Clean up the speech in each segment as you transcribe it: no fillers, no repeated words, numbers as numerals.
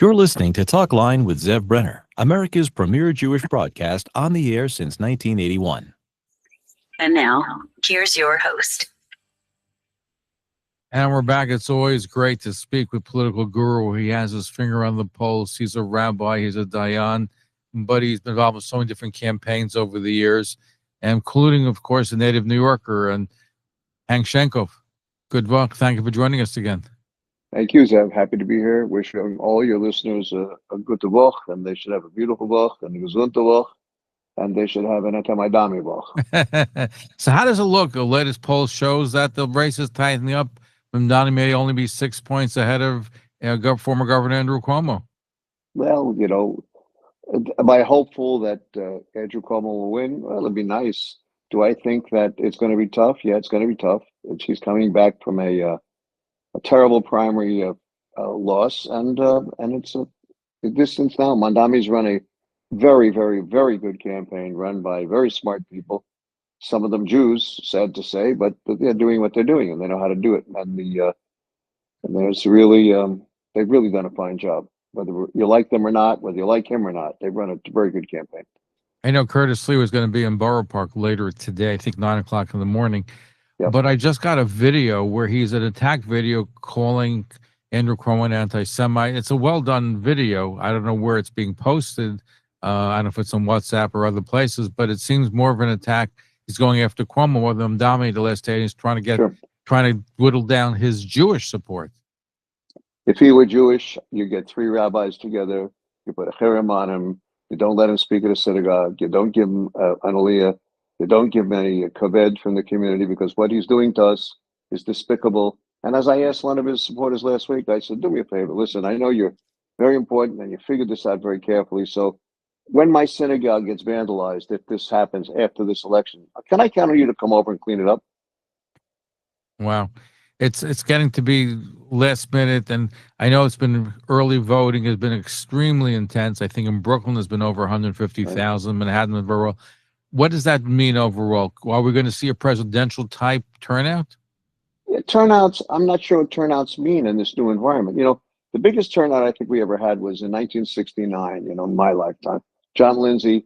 You're listening to Talkline with Zev Brenner, America's premier Jewish broadcast on the air since 1981. And now, here's your host. And we're back. It's always great to speak with political guru. He has his finger on the pulse. He's a rabbi. He's a dayan. But he's been involved in so many different campaigns over the years, including, of course, a native New Yorker and Hank Sheinkopf. Good luck. Thank you for joining us again. Thank you, Zev. Happy to be here. Wishing all your listeners a good Woche, and they should have a beautiful Woche and a gesunde Woche, and they should have an etamaidami Woche. So how does it look? The latest poll shows that the race is tightening up. Mamdani may only be 6 points ahead of former Governor Andrew Cuomo. Well, am I hopeful that Andrew Cuomo will win? Well, it'd be nice. Do I think that it's going to be tough? Yeah, it's going to be tough. He's coming back from a terrible primary loss, and it's a distance now. Mandami's run a very, very, very good campaign run by very smart people. Some of them Jews, sad to say, but they're doing what they're doing, and they know how to do it. And there's really they've really done a fine job. Whether you like them or not, whether you like him or not, they've run a very good campaign. I know Curtis Lee was going to be in Borough Park later today, I think 9 o'clock in the morning. Yep. But I just got a video where he's an attack video calling Andrew Cuomo an anti-Semite. It's a well-done video. I don't know where it's being posted. I don't know if it's on WhatsApp or other places, but it seems more of an attack. He's going after Cuomo with Mamdani the last day. He's trying to whittle down his Jewish support. If he were Jewish, you get three rabbis together. You put a cherem on him. You don't let him speak at a synagogue. You don't give him an aliyah. You don't give him any kaved from the community, because what he's doing to us is despicable. And as I asked one of his supporters last week, I said, do me a favor. Listen, I know you're very important and you figured this out very carefully. So when my synagogue gets vandalized, if this happens after this election, can I count on you to come over and clean it up? Wow. It's getting to be last minute, and I know it's been early voting has been extremely intense. I think in Brooklyn there's been over 150,000, Manhattan and borough. What does that mean overall? Are we going to see a presidential type turnout? Yeah, turnouts, I'm not sure what turnouts mean in this new environment. The biggest turnout I think we ever had was in 1969, in my lifetime. John Lindsay,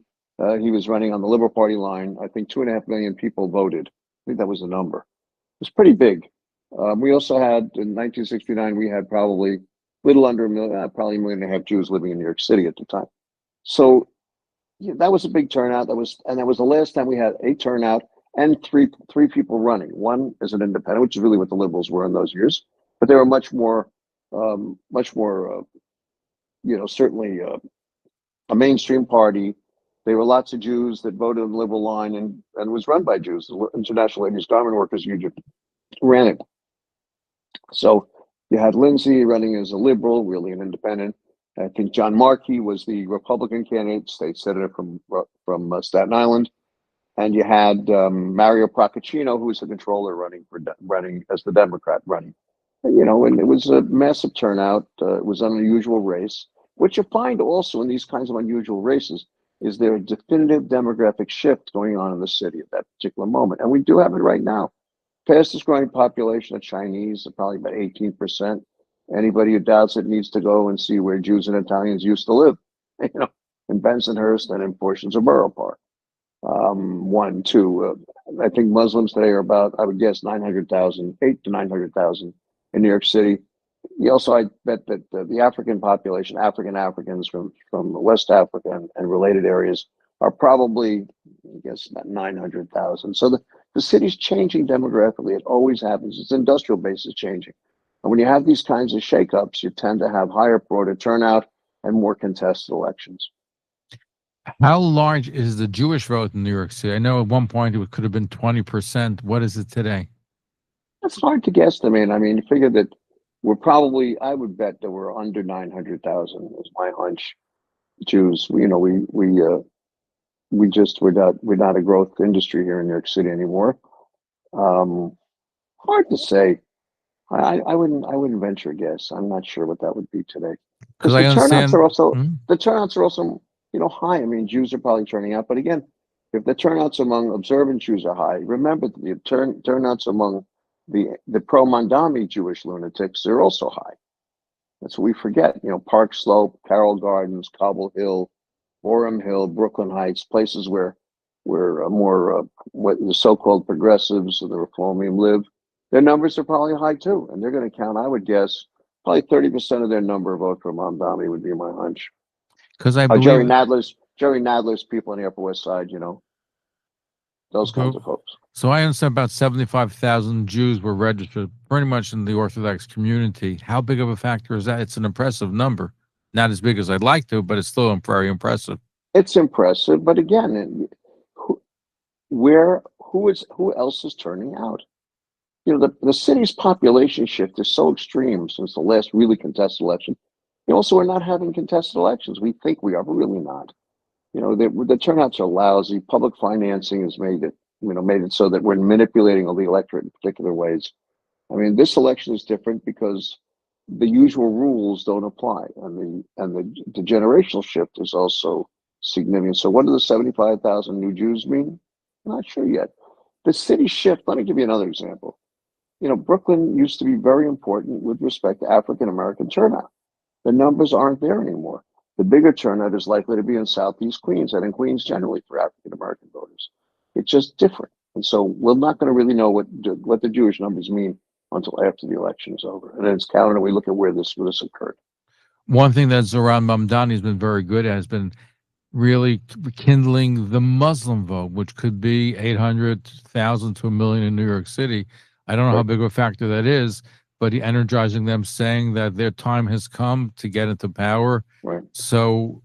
he was running on the Liberal Party line. I think 2.5 million people voted. I think that was the number. It was pretty big. We also had, in 1969, we had probably little under a million, probably 1.5 million Jews living in New York City at the time. So yeah, that was a big turnout. That was the last time we had a turnout and three people running. One is an independent, which is really what the liberals were in those years, but they were much more, certainly a mainstream party. There were lots of Jews that voted on the liberal line and was run by Jews. The International Ladies Garment Workers Union ran it. So you had Lindsay running as a liberal, really an independent. I think John Markey was the Republican candidate, state senator from Staten Island, and you had Mario Procaccino, who was the controller, running as the Democrat running. And it was a massive turnout. It was an unusual race. What you find also in these kinds of unusual races is there a definitive demographic shift going on in the city at that particular moment, and we do have it right now. Fastest growing population of Chinese, probably about 18%. Anybody who doubts it needs to go and see where Jews and Italians used to live, in Bensonhurst and in portions of Borough Park. I think Muslims today are about, I would guess, 900,000, 8 to 900,000 in New York City. I bet that the African population, Africans from West Africa and related areas, are probably, I guess, about 900,000. So the city's changing demographically. It always happens. Its industrial base is changing. And when you have these kinds of shakeups, you tend to have higher, broader turnout and more contested elections. How large is the Jewish vote in New York City? I know at one point it could have been 20%. What is it today? It's hard to guesstimate. I mean, you figure that we're probably, I would bet that we're under 900,000 is my hunch. Jews, we're not a growth industry here in New York City anymore. Hard to say. I wouldn't venture a guess. I'm not sure what that would be today. Because the turnouts are also high. I mean, Jews are probably turning out, but again, if the turnouts among observant Jews are high, remember that the turnouts among the pro-Mandami Jewish lunatics are also high. That's what we forget. Park Slope, Carroll Gardens, Cobble Hill, Orem Hill, Brooklyn Heights, places where more what the so-called progressives and the reformium live. Their numbers are probably high too, and they're going to count. I would guess probably 30% of their number vote for Mamdani would be my hunch. Because I Jerry believe Nadler's people on the Upper West Side, those kinds of folks. so. I understand about 75,000 Jews were registered, pretty much in the Orthodox community. How big of a factor is that? It's an impressive number. Not as big as I'd like to, but it's still very impressive. It's impressive, but again, who else is turning out? The city's population shift is so extreme since the last really contested election. Also, we're not having contested elections. We think we are, but really not. The turnouts are lousy. Public financing has made it so that we're manipulating all the electorate in particular ways. I mean, this election is different because the usual rules don't apply, and the generational shift is also significant. So, what do the 75,000 new Jews mean? I'm not sure yet. The city shift. Let me give you another example. Brooklyn used to be very important with respect to African American turnout. The numbers aren't there anymore. The bigger turnout is likely to be in Southeast Queens and in Queens generally for African American voters. It's just different. And so we're not going to really know what the Jewish numbers mean until after the election is over. And then it's counted and we look at where this occurred. One thing that Zohran Mamdani has been very good at has been really rekindling the Muslim vote, which could be 800,000 to 1 million in New York City. I don't know how big of a factor that is, but energizing them, saying that their time has come to get into power. Right. So,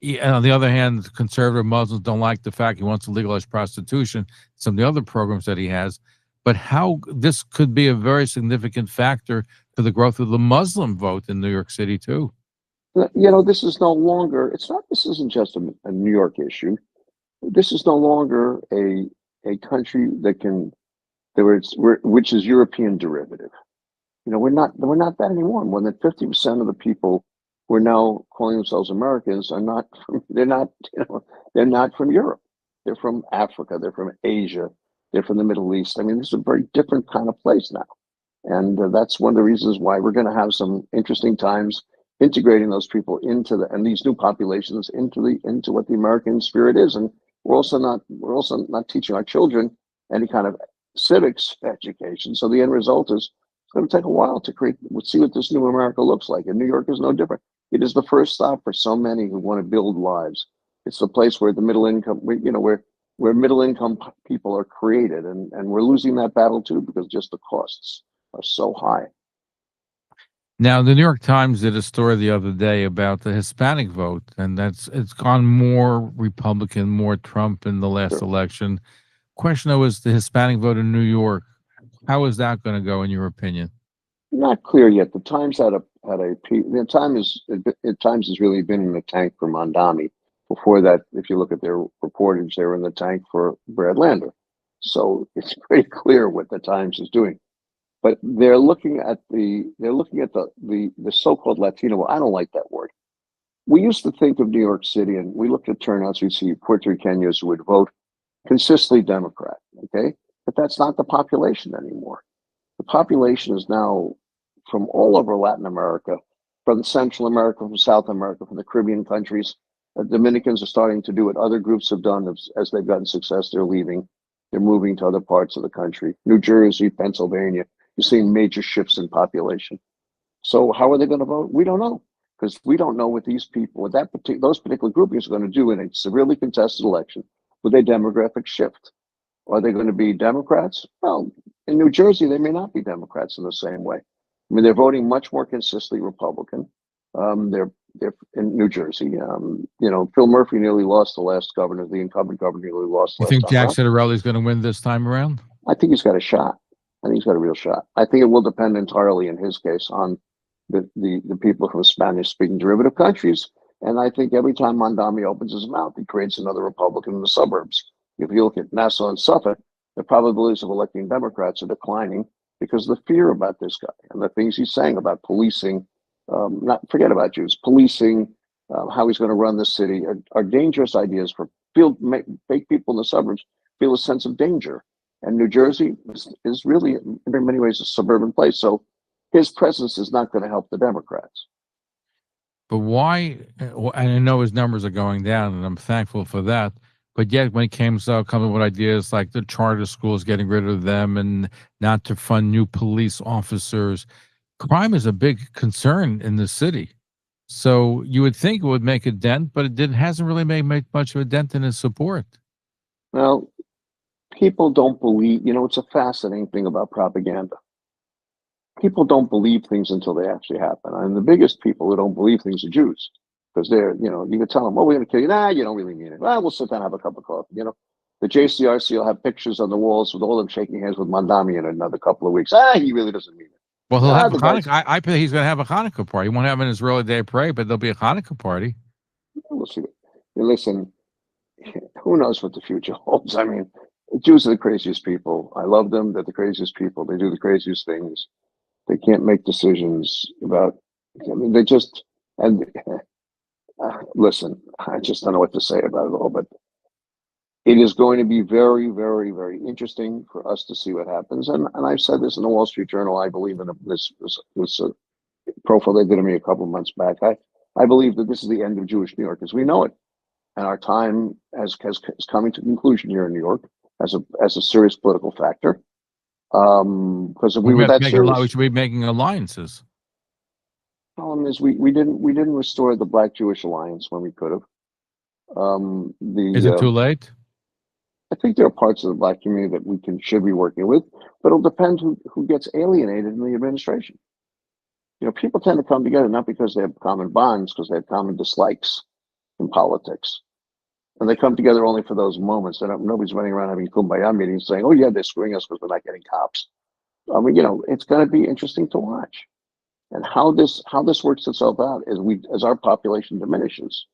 and on the other hand, conservative Muslims don't like the fact he wants to legalize prostitution, some of the other programs that he has. But how this could be a very significant factor for the growth of the Muslim vote in New York City, too. This is no longer, this isn't just a New York issue. This is no longer a country which is European derivative. We're not that anymore. More than 50% of the people who are now calling themselves Americans are not they're not from Europe. They're from Africa. They're from Asia. They're from the Middle East. I mean, this is a very different kind of place now. And that's one of the reasons why we're going to have some interesting times integrating those people and these new populations into what the American spirit is. And we're also not teaching our children any kind of civics education. So the end result is it's going to take a while to see what this new America looks like. And New York is no different. It is the first stop for so many who want to build lives. It's the place where the middle income, where middle income people are created. And we're losing that battle too, because just the costs are so high. Now, the New York Times did a story the other day about the Hispanic vote, and it's gone more Republican, more Trump in the last election. Question though is the Hispanic vote in New York. How is that going to go, in your opinion? Not clear yet. The Times the Times has really been in the tank for Mamdani. Before that, if you look at their reportage, they were in the tank for Brad Lander. So it's pretty clear what the Times is doing. But they're looking at the so-called Latino. Well, I don't like that word. We used to think of New York City, and we looked at turnouts. We see Puerto Ricans who would vote consistently Democrat. Okay, but that's not the population anymore. The population is now from all over Latin America, from Central America, from South America, from the Caribbean countries. The Dominicans are starting to do what other groups have done as they've gotten success. They're leaving. They're moving to other parts of the country. New Jersey, Pennsylvania. You're seeing major shifts in population. So how are they going to vote? We don't know, because we don't know what those particular groupings are going to do in a severely contested election with a demographic shift. Are they going to be Democrats? Well, in New Jersey, they may not be Democrats in the same way. I mean, they're voting much more consistently Republican. They're in New Jersey. Phil Murphy nearly lost the last governor. The incumbent governor nearly lost. You think Jack Ciattarelli is going to win this time around? I think he's got a shot. I think he's got a real shot. I think it will depend entirely, in his case, on the people from Spanish-speaking derivative countries. And I think every time Mamdani opens his mouth, he creates another Republican in the suburbs. If you look at Nassau and Suffolk, the probabilities of electing Democrats are declining because of the fear about this guy and the things he's saying about policing. Forget about Jews. Policing, how he's going to run the city are dangerous ideas for fake people in the suburbs feel a sense of danger. And New Jersey is really, in many ways, a suburban place. So his presence is not going to help the Democrats. But why? And I know his numbers are going down, and I'm thankful for that. But yet, when it comes coming with ideas like the charter schools, getting rid of them, and not to fund new police officers, crime is a big concern in the city. So you would think it would make a dent, but it hasn't really made much of a dent in his support. Well, people don't believe, it's a fascinating thing about propaganda. People don't believe things until they actually happen. And the biggest people who don't believe things are Jews. Because you can tell them, we're going to kill you. Nah, you don't really mean it. Well, we'll sit down and have a cup of coffee. The JCRC will have pictures on the walls with all them shaking hands with Mandami in another couple of weeks. He really doesn't mean it. Well, he'll have a the guys, Hanukkah. I bet he's going to have a Hanukkah party. He won't have an Israeli Day of Prayer, but there'll be a Hanukkah party. we'll see. Listen, who knows what the future holds? I mean, Jews are the craziest people. I love them. They're the craziest people. They do the craziest things. They can't make decisions about. They just and listen. I just don't know what to say about it all. But it is going to be very, very, very interesting for us to see what happens. And I've said this in the Wall Street Journal. I believe in this profile they did of me a couple of months back. I believe that this is the end of Jewish New York as we know it, and our time is coming to conclusion here in New York as a serious political factor. Because if we were that serious, we should be making alliances. Problem is we didn't restore the Black Jewish Alliance when we could have. Is it too late? I think there are parts of the Black community that should be working with, but it'll depend who gets alienated in the administration. People tend to come together not because they have common bonds, because they have common dislikes in politics, and they come together only for those moments. Nobody's running around having kumbaya meetings saying, "Oh yeah, they're screwing us because we're not getting cops." I mean, it's going to be interesting to watch, and how this works itself out as our population diminishes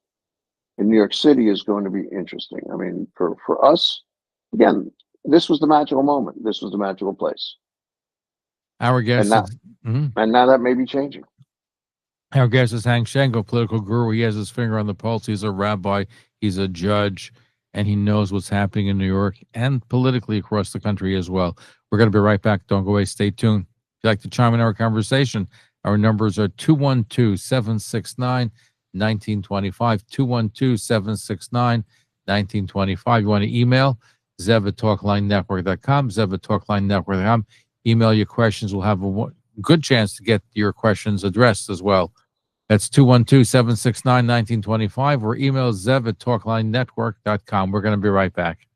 in New York City is going to be interesting. I mean, for us, again, this was the magical moment. This was the magical place. Our guest and now that may be changing. Our guest is Hank Sheinkopf, political guru. He has his finger on the pulse. He's a rabbi. He's a judge, and he knows what's happening in New York and politically across the country as well. We're going to be right back. Don't go away. Stay tuned. If you'd like to chime in our conversation, our numbers are 212-769-1925, 212-769-1925. You want to email zev@talklinenetwork.com, zev@talklinenetwork.com. Email your questions. We'll have a good chance to get your questions addressed as well. That's 212-769-1925 or email zev@talklinenetwork.com. We're going to be right back.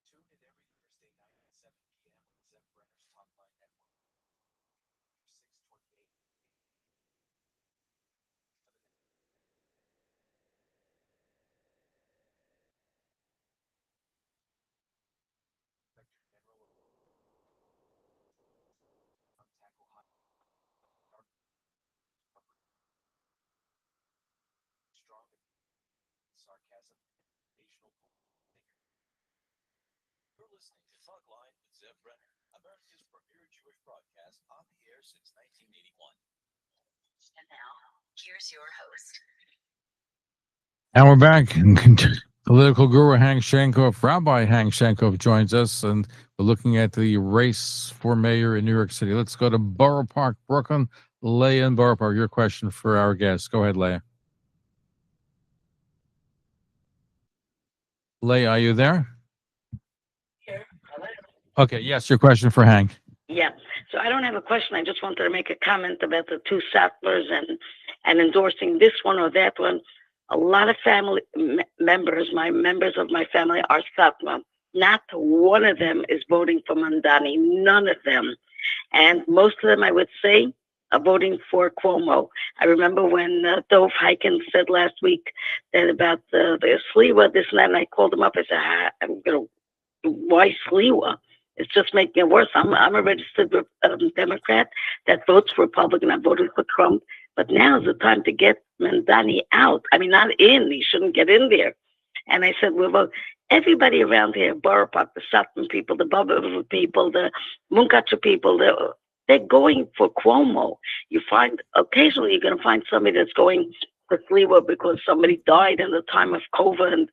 Tune in every Thursday night at 7 p.m. with Zev Brenner's Talkline Network. 628. Strong sarcasm, national thinker. You're listening to Talkline with Zev Brenner, America's premier Jewish broadcast on the air since 1981. And now, here's your host. And we're back. Political guru Hank Sheinkopf, Rabbi Hank Sheinkopf joins us, and we're looking at the race for mayor in New York City. Let's go to Borough Park, Brooklyn. Leah in Borough Park, your question for our guest. Go ahead, Leah. Leah, are you there? Okay, yes, your question for Hank. Yeah. So I don't have a question. I just wanted to make a comment about the two settlers and endorsing this one or that one. A lot of family members of my family are settler. Not one of them is voting for Mamdani. None of them. And most of them, I would say, are voting for Cuomo. I remember when Dov Heiken said last week that about the Sliwa, this and that, and I called him up. I said, why Sliwa? It's just making it worse. I'm a registered Democrat that votes for Republican. I voted for Trump. But now is the time to get Mamdani out. I mean, not in. He shouldn't get in there. And I said, well, everybody around here, Borough Park, the Sutton people, the Bubba people, the Munkacha people, they're going for Cuomo. You find, occasionally you're going to find somebody that's going for Sliwa because somebody died in the time of COVID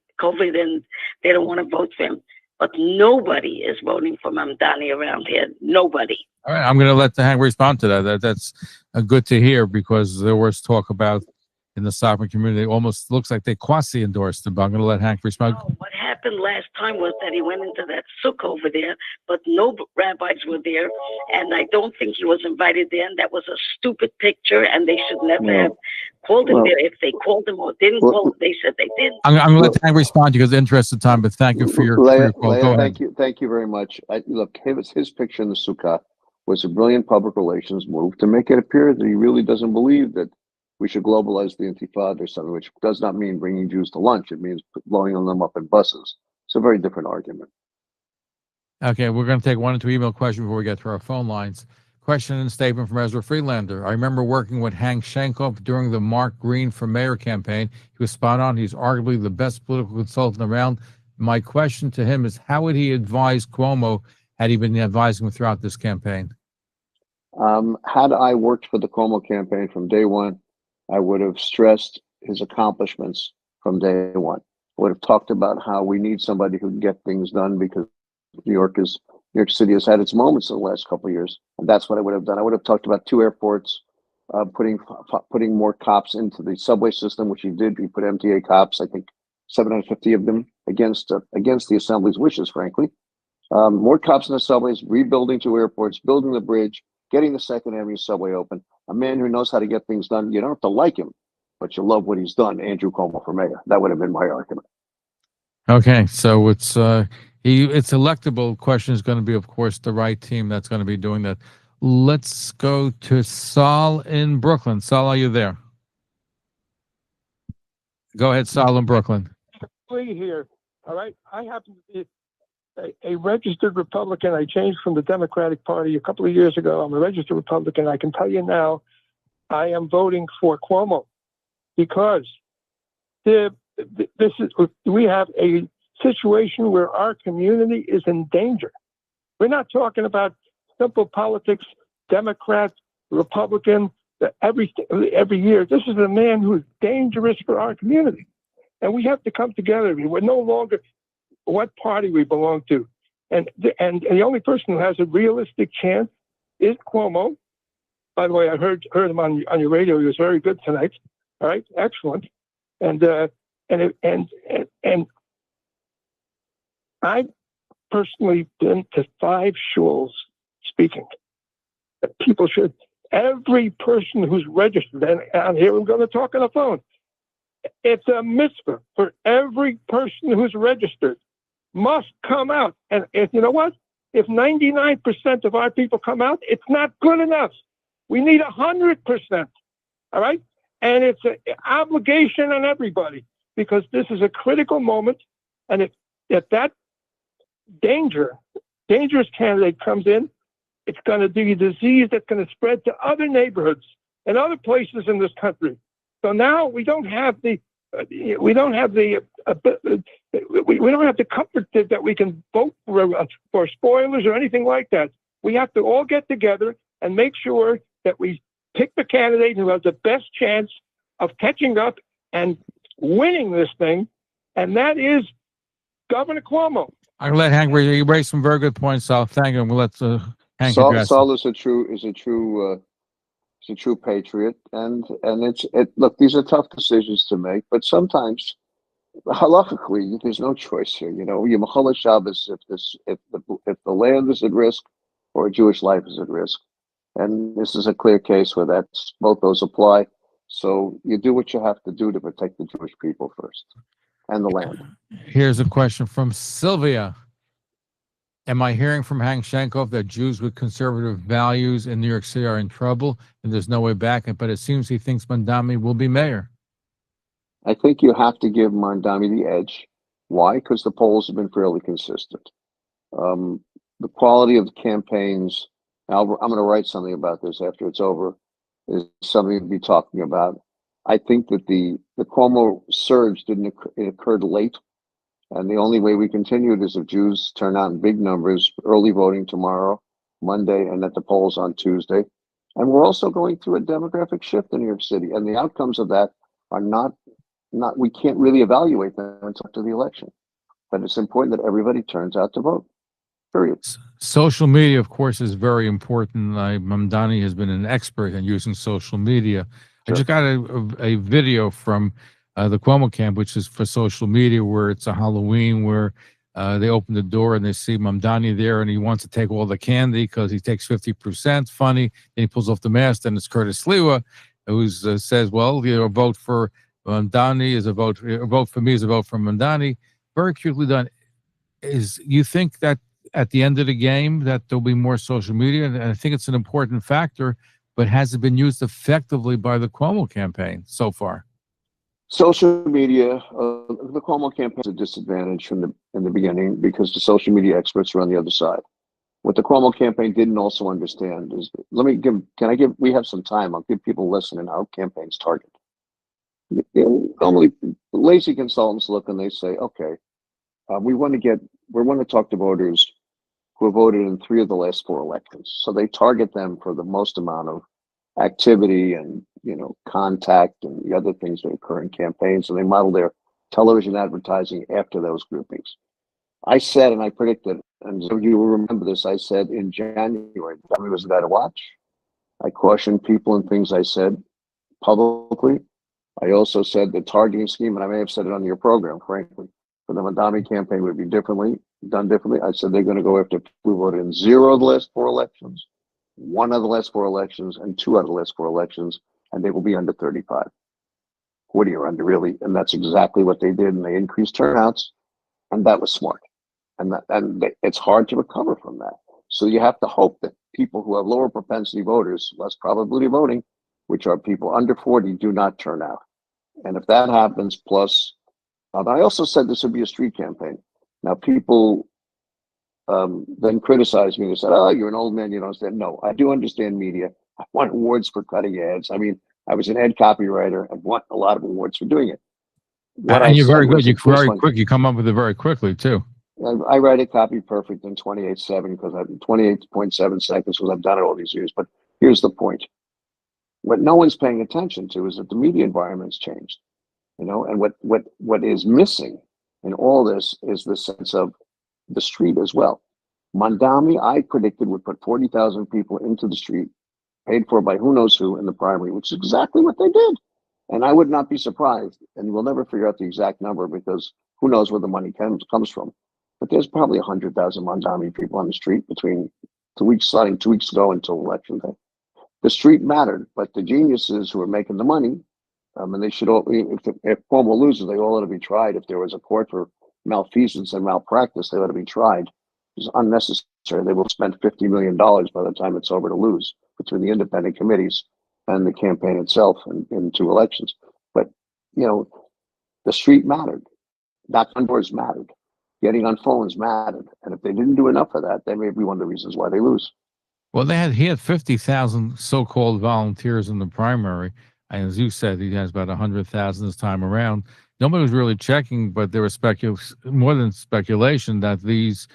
and they don't want to vote for him. But nobody is voting for Mamdani around here. Nobody. All right, I'm going to let the Hank respond to that. That's good to hear, because there was talk about in the sovereign community, it almost looks like they quasi-endorsed him. But I'm going to let Hank respond. No, what happened last time was that he went into that souk over there, but no rabbis were there, and I don't think he was invited there. And that was a stupid picture, and they should never have called him there. If they called him or didn't call him, they said they didn't. I'm going to let Hank respond because of the interest of time, but thank you for your call. Leah, Go ahead. thank you very much. Look, his picture in the sukkah was a brilliant public relations move to make it appear that he really doesn't believe that we should globalize the Intifada or something, which does not mean bringing Jews to lunch. It means blowing them up in buses. It's a very different argument. Okay, we're going to take one or two email questions before we get to our phone lines. Question and statement from Ezra Friedlander. I remember working with Hank Sheinkopf during the Mark Green for mayor campaign. He was spot on. He's arguably the best political consultant around. My question to him is, how would he advise Cuomo had he been advising him throughout this campaign? Had I worked for the Cuomo campaign from day one, I would have stressed his accomplishments from day one. I would have talked about how we need somebody who can get things done, because New York City has had its moments in the last couple of years, and that's what I would have done. I would have talked about 2 airports, putting more cops into the subway system, which he did. He put MTA cops, I think 750 of them, against the Assembly's wishes, frankly. More cops in the subways, rebuilding 2 airports, building the bridge, getting the 2nd Avenue subway open. A man who knows how to get things done. You don't have to like him, but you love what he's done. Andrew Cuomo for mayor. That would have been my argument. Okay, so it's electable. Question is going to be, of course, the right team that's going to be doing that. Let's go to Saul in Brooklyn. Saul, are you there? Go ahead, Saul in Brooklyn. Here, all right. I happen to be a registered Republican. I changed from the Democratic Party a couple of years ago. I'm a registered Republican. I can tell you now, I am voting for Cuomo because we have a situation where our community is in danger. We're not talking about simple politics, Democrat, Republican, every year. This is a man who's dangerous for our community. And we have to come together. We're no longer what party we belong to. And the only person who has a realistic chance is Cuomo. By the way, I heard him on your radio. He was very good tonight. All right, excellent. And I've personally been to 5 shuls speaking. People should, every person who's registered, and here I'm going to talk on the phone, It's a mitzvah for every person who's registered must come out. And if you know what? If 99% of our people come out, it's not good enough. We need 100%. All right? And it's an obligation on everybody because this is a critical moment. And if that dangerous candidate comes in, it's going to be a disease that's going to spread to other neighborhoods and other places in this country. So now we don't have the comfort that we can vote for spoilers or anything like that. We have to all get together and make sure that we pick the candidate who has the best chance of catching up and winning this thing, and that is Governor Cuomo. I'm gonna let Hank you raise some very good points. So thank you. We'll let Hank address. Saul is a true patriot, and look, these are tough decisions to make, but sometimes halakhically there's no choice here. You know, you Mechala Shabbos if the land is at risk or a Jewish life is at risk, and this is a clear case where that's both those apply. So you do what you have to do to protect the Jewish people first and the land. Here's a question from Sylvia. Am I hearing from Hank Sheinkopf that Jews with conservative values in New York City are in trouble and there's no way back? But it seems he thinks Mandami will be mayor. I think you have to give Mandami the edge. Why? Because the polls have been fairly consistent. The quality of the campaigns, I'm going to write something about this after it's over, is something to be talking about. I think that the Cuomo surge it occurred late. And the only way we continue it is if Jews turn out in big numbers, early voting tomorrow, Monday, and at the polls on Tuesday. And we're also going through a demographic shift in New York City. And the outcomes of that are not we can't really evaluate them until after the election. But it's important that everybody turns out to vote. Period. Social media, of course, is very important. Mamdani has been an expert in using social media. Sure. I just got a video from the Cuomo camp, which is for social media, where it's a Halloween where they open the door and they see Mamdani there, and he wants to take all the candy because he takes 50%. Funny, and he pulls off the mask, and it's Curtis Lewa who says, "Well, you know, a vote for Mamdani is a vote for me is a vote for Mamdani." Very cutely done. You think that at the end of the game that there'll be more social media, and I think it's an important factor, but has it been used effectively by the Cuomo campaign so far? Social media, the Cuomo campaign is a disadvantage in the beginning because the social media experts are on the other side. What the Cuomo campaign didn't also understand is, we have some time, I'll give people listening how campaigns target. Normally, lazy consultants look and they say, okay, we want to talk to voters who have voted in 3 of the last 4 elections. So they target them for the most amount of activity and, you know, contact and the other things that occur in campaigns, and they model their television advertising after those groupings. I said, and I predicted, and so you will remember this, I said in January, Tommy was the guy to watch. I cautioned people in things I said publicly. I also said the targeting scheme, and I may have said it on your program, frankly, for the Mamdani campaign would be done differently. I said they're going to go after people who voted in 0 of the last 4 elections, 1 of the last 4 elections, and 2 out of the last 4 elections, and they will be under 35. 40 or under, really, and that's exactly what they did, and they increased turnouts, and that was smart. And it's hard to recover from that. So you have to hope that people who have lower propensity voters, less probability of voting, which are people under 40, do not turn out. And if that happens, plus, I also said this would be a street campaign. Now, people then criticized me. They said, "Oh, you're an old man, you don't understand." No, I do understand media. I won awards for cutting ads. I mean, I was an ad copywriter. I've won a lot of awards for doing it. And you're very good. You're very quick. You come up with it very quickly, too. I write a copy perfect in 28.7 because I've 28.7 seconds because I've done it all these years. But here's the point. What no one's paying attention to is that the media environment's changed, you know, and what is missing in all this is the sense of the street as well. Mamdani, I predicted, would put 40,000 people into the street, paid for by who knows who in the primary, which is exactly what they did. And I would not be surprised, and we'll never figure out the exact number because who knows where the money comes from. But there's probably 100,000 Mamdani people on the street between 2 weeks ago until election day. The street mattered, but the geniuses who are making the money And they should all, if Cuomo loses, they all ought to be tried. If there was a court for malfeasance and malpractice, they ought to be tried. It's unnecessary. They will spend $50 million by the time it's over to lose between the independent committees and the campaign itself in 2 elections. But, the street mattered. Knocking on doors mattered. Getting on phones mattered. And if they didn't do enough of that, that may be one of the reasons why they lose. Well, he had 50,000 so-called volunteers in the primary. And as you said, he has about 100,000 this time around. Nobody was really checking, but there was more than speculation that these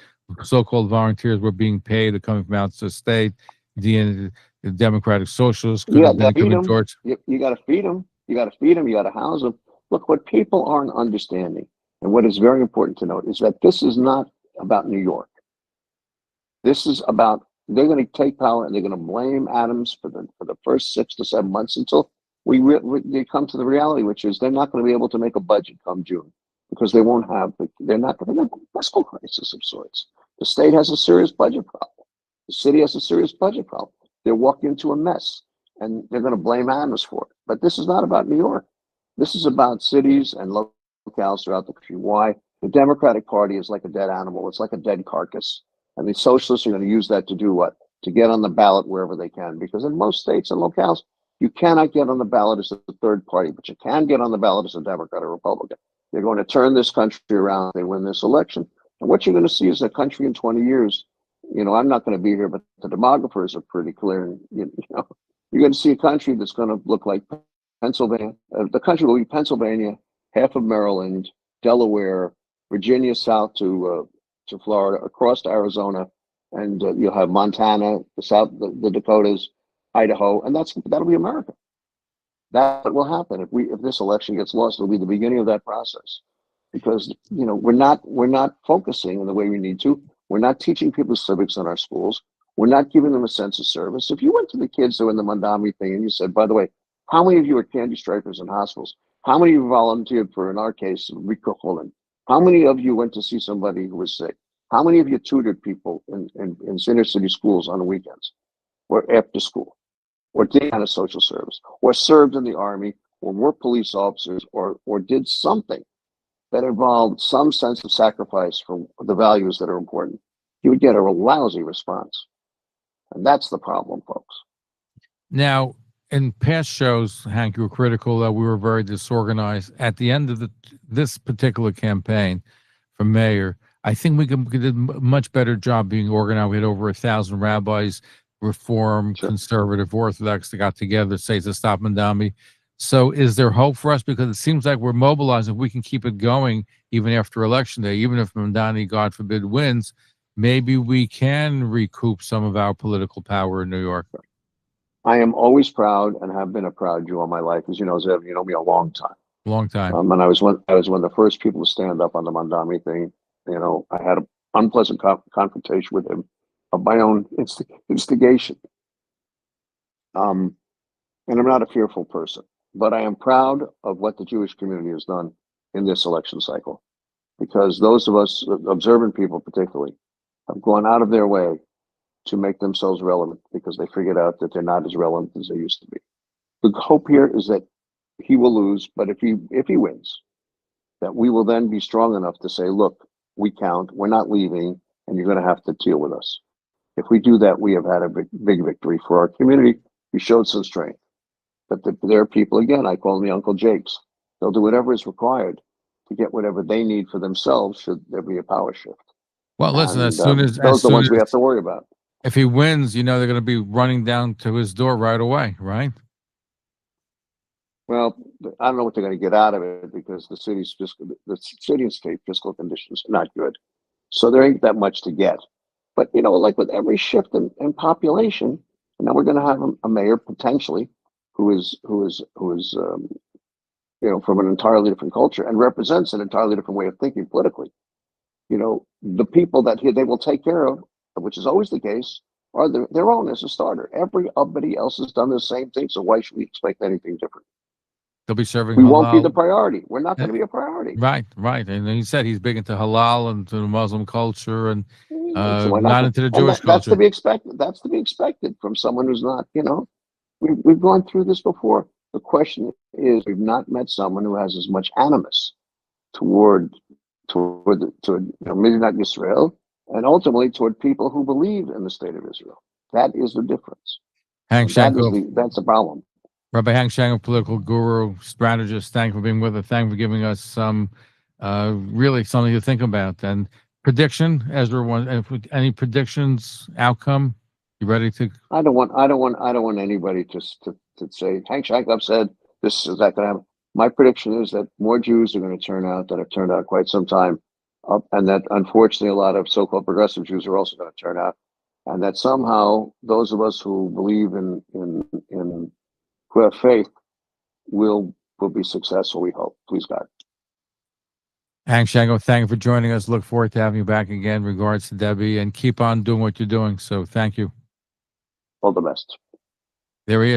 so-called volunteers were being paid or coming from outside state. The Democratic Socialists could have been coming towards. You got to feed them. You got to feed them. You got to house them. Look, what people aren't understanding, and what is very important to note, is that this is not about New York. This is about, they're going to take power and they're going to blame Adams for the first 6 to 7 months until they come to the reality, which is they're not going to be able to make a budget come June because they're not going to have a fiscal crisis of sorts. The state has a serious budget problem. The city has a serious budget problem. They're walking into a mess, and they're going to blame Adams for it. But this is not about New York. This is about cities and locales throughout the country. Why? The Democratic Party is like a dead animal. It's like a dead carcass. And the socialists are going to use that to do what? To get on the ballot wherever they can. Because in most states and locales, you cannot get on the ballot as a third party, but you can get on the ballot as a Democrat or Republican. They're going to turn this country around if they win this election. And what you're going to see is a country in 20 years. I'm not going to be here, but the demographers are pretty clear. And, you're going to see a country that's going to look like Pennsylvania. The country will be Pennsylvania, half of Maryland, Delaware, Virginia south to Florida, across to Arizona, and you'll have Montana, the Dakotas, Idaho, and that'll be America. That will happen if this election gets lost. It'll be the beginning of that process, because we're not focusing in the way we need to. We're not teaching people civics in our schools. We're not giving them a sense of service. If you went to the kids that were in the Mandami thing and you said, by the way, how many of you are candy stripers in hospitals? How many of you volunteered for, in our case, Rikoholen? How many of you went to see somebody who was sick? How many of you tutored people in inner city schools on the weekends or after school, or did kind of social service, or served in the army, or were police officers, or did something that involved some sense of sacrifice for the values that are important? You would get a lousy response. And that's the problem, folks. Now, in past shows, Hank, you were critical that we were very disorganized. At the end of this particular campaign for mayor, I think we did a much better job being organized. We had over 1,000 rabbis, Reform, Sure. Conservative, Orthodox, that got together, say, to stop Mandami. So is there hope for us? Because it seems like we're mobilized. If we can keep it going even after Election Day, even if Mandani, God forbid, wins, maybe we can recoup some of our political power in New York. I am always proud and have been a proud Jew all my life. As you know, Zev, you know me a long time. Long time. And I was one of the first people to stand up on the Mandami thing. I had an unpleasant confrontation with him of my own instigation. And I'm not a fearful person, but I am proud of what the Jewish community has done in this election cycle, because those of us, observant people particularly, have gone out of their way to make themselves relevant, because they figured out that they're not as relevant as they used to be. The hope here is that he will lose, but if he wins, that we will then be strong enough to say, look, we count, we're not leaving, and you're going to have to deal with us. If we do that, we have had a big victory for our community. We showed some strength. But there are people, again, I call them the Uncle Jakes. They'll do whatever is required to get whatever they need for themselves should there be a power shift. Well, listen, And, as soon as those are the ones we have to worry about. If he wins, they're going to be running down to his door right away, right? Well, I don't know what they're going to get out of it, because the city and state fiscal conditions are not good. So there ain't that much to get. But, like with every shift in population, now we're going to have a mayor potentially who is from an entirely different culture and represents an entirely different way of thinking politically. The people that they will take care of, which is always the case, are their own as a starter. Everybody else has done the same thing, so why should we expect anything different? They'll be serving We halal. won't be the priority. We're not going to be a priority. Right. And he said he's big into halal and to the Muslim culture, and So not into the Jewish culture. That's to be expected. That's to be expected from someone who's not, we've gone through this before. The question is, we've not met someone who has as much animus toward maybe not Israel, and ultimately toward people who believe in the state of Israel. That is the difference. Hank And Sheinkopf, that's the problem. Rabbi Hank Sheinkopf, political guru, strategist. Thank you for being with us. Thank you for giving us some really something to think about. And prediction, Ezra, any predictions, outcome? You ready to? I don't want anybody to say Hank Sheinkopf said this is that going to happen. My prediction is that more Jews are going to turn out than have turned out quite some time, and that unfortunately a lot of so-called progressive Jews are also going to turn out, and that somehow those of us who believe in who have faith will be successful. We hope, please God. Hank Sheinkopf, thank you for joining us. Look forward to having you back again. Regards to Debbie, and keep on doing what you're doing. So thank you. All the best. There he is.